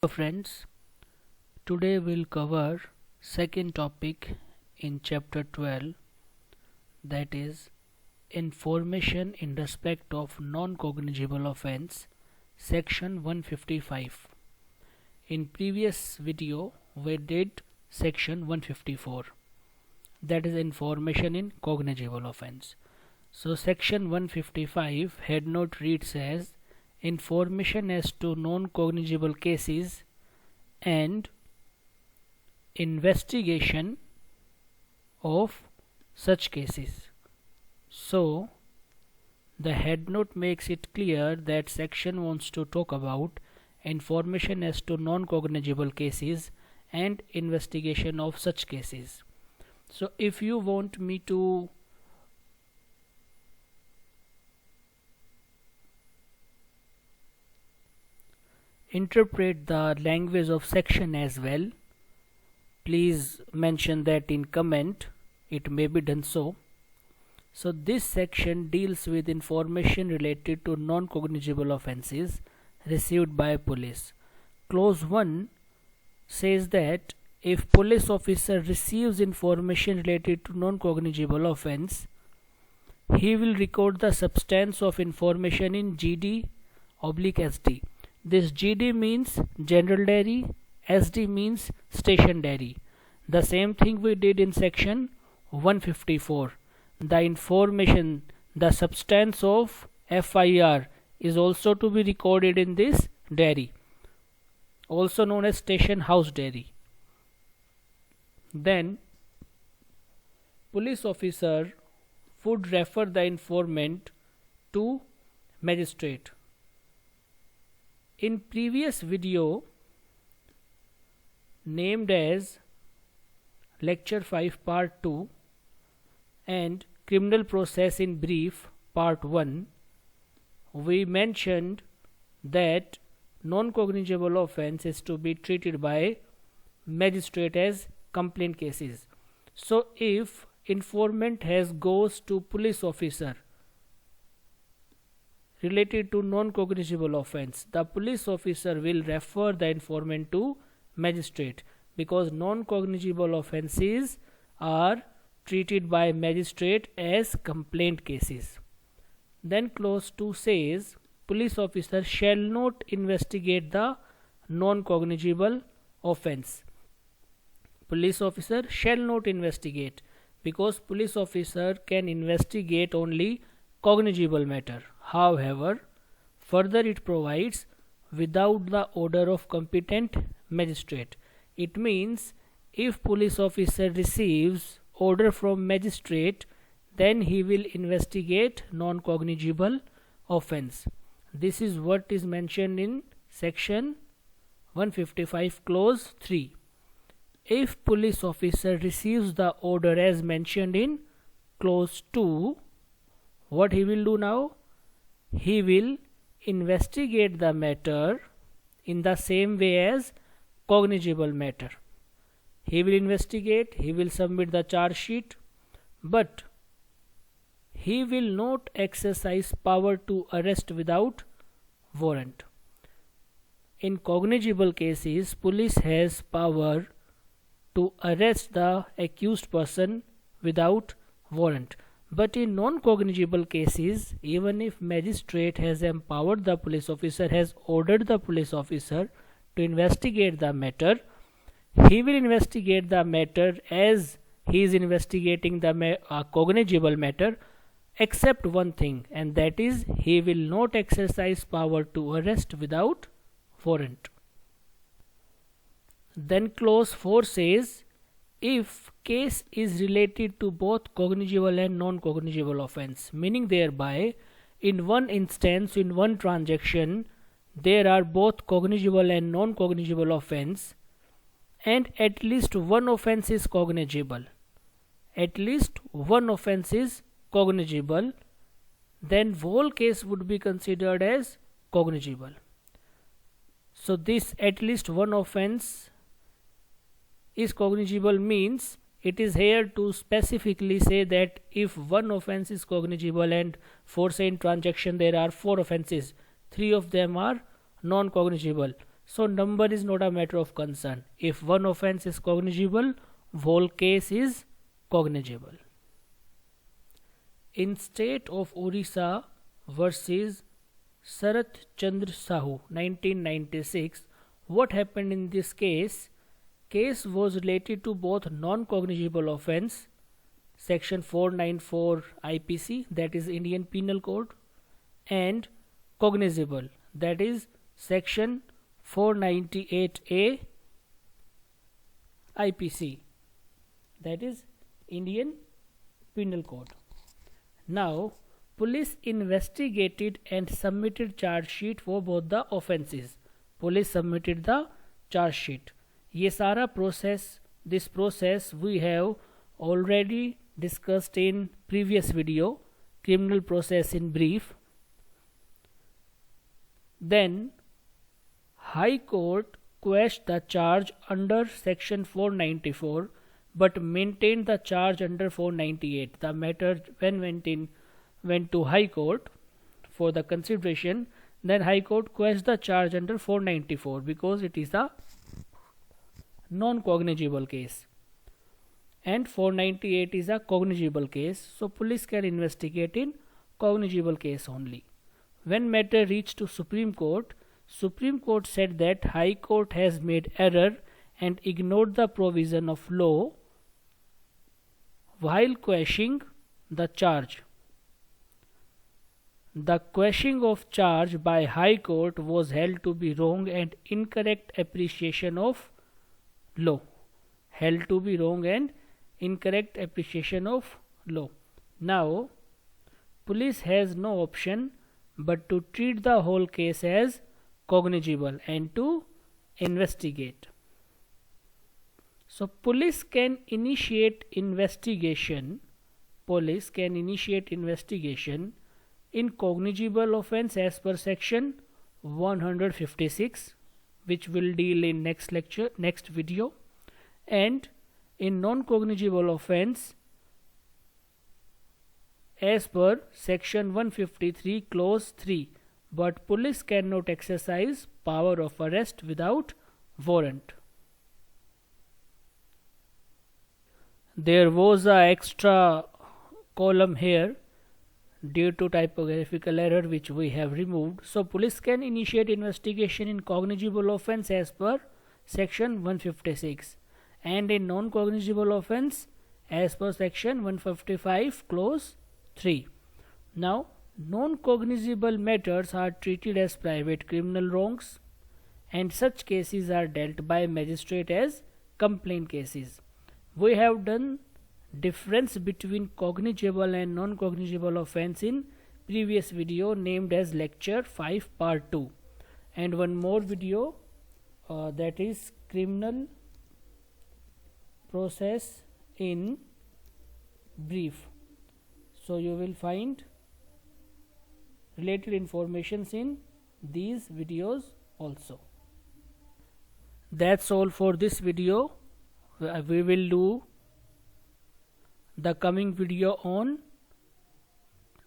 Hello friends, today we'll cover second topic in chapter 12, that is information in respect of non-cognizable offense, section 155. In previous video we did section 154, that is information in cognizable offense. So section 155 head note reads as information as to non-cognizable cases and investigation of such cases. So the head note makes it clear that section wants to talk about information as to non-cognizable cases and investigation of such cases. So if you want me to interpret the language of section as well, please mention that in comment. It may be done so. So this section deals with information related to non-cognizable offences received by police. Clause 1 says that if police officer receives information related to non-cognizable offence, he will record the substance of information in GD/SD. This GD means general diary, SD means station diary. The same thing we did in section 154. The information, the substance of FIR is also to be recorded in this diary, also known as station house diary. Then police officer would refer the informant to magistrate. In previous video named as lecture 5 part 2 and criminal process in brief part 1, we mentioned that non-cognizable offence is to be treated by magistrate as complaint cases. So if informant goes to police officer related to non-cognizable offence, the police officer will refer the informant to magistrate, because non-cognizable offences are treated by magistrate as complaint cases. Then clause 2 says police officer shall not investigate the non-cognizable offence. Police officer shall not investigate, because police officer can investigate only cognizable matter. However, further it provides without the order of competent magistrate. It means if police officer receives order from magistrate, then he will investigate non-cognizable offence. This is what is mentioned in section 155 clause 3. If police officer receives the order as mentioned in clause 2, what he will do now? He will investigate the matter in the same way as cognizable matter. He will investigate, he will submit the charge sheet, but he will not exercise power to arrest without warrant. In cognizable cases, police has power to arrest the accused person without warrant. But in non-cognizable cases, even if magistrate has empowered the police officer, has ordered the police officer to investigate the matter, he will investigate the matter as he is investigating the cognizable matter, except one thing, and that is he will not exercise power to arrest without warrant. Then clause 4 says if case is related to both cognizable and non-cognizable offence, meaning thereby in one instance, in one transaction, there are both cognizable and non-cognizable offence, and at least one offence is cognizable, at least one offence is cognizable, then whole case would be considered as cognizable. So this at least one offence is cognizable means it is here to specifically say that if one offence is cognizable, and for say in transaction there are 4 offences, 3 of them are non-cognizable, So number is not a matter of concern. If one offense is cognizable, whole case is cognizable. In state of Orissa versus Sarath Chandra Sahu 1996, what happened in this case? Case was related to both non-cognizable offense, section 494 IPC, that is Indian Penal Code, and cognizable, that is section 498A IPC, that is Indian Penal Code. Now police investigated and submitted charge sheet for both the offenses. Police submitted the charge sheet. ये सारा process, this process we have already discussed in previous video, criminal process in brief. Then High Court quashed the charge under section 494 but maintained the charge under 498. The matter when went to High Court for the consideration, then High Court quashed the charge under 494 because it is a non-cognizable case and 498 is a cognizable case, so police can investigate in cognizable case only. When matter reached to Supreme Court said that High Court has made error and ignored the provision of law while quashing the charge. The quashing of charge by High Court was held to be wrong and incorrect appreciation of law. Held to be wrong and incorrect appreciation of law. Now, police has no option but to treat the whole case as cognizable and to investigate. So police can initiate investigation. Police can initiate investigation in cognizable offense as per section 156, which will deal in next lecture, next video, and in non-cognizable offense as per section 153 clause 3, but police cannot exercise power of arrest without warrant. There was a extra column here due to typographical error which we have removed. So police can initiate investigation in cognizable offense as per section 156 and in non-cognizable offense as per section 155 clause 3. Now non-cognizable matters are treated as private criminal wrongs and such cases are dealt by magistrate as complaint cases. We have done difference between cognizable and non-cognizable offense in previous video named as lecture 5 part 2, and one more video that is criminal process in brief. So you will find related informations in these videos also. That's all for this video. We will do the coming video on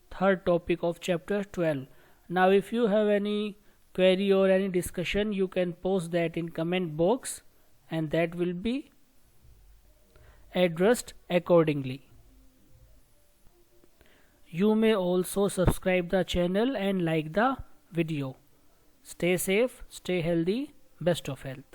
third topic of chapter 12. Now if you have any query or any discussion, you can post that in comment box and that will be addressed accordingly. You may also subscribe the channel and like the video. Stay safe, stay healthy, best of health.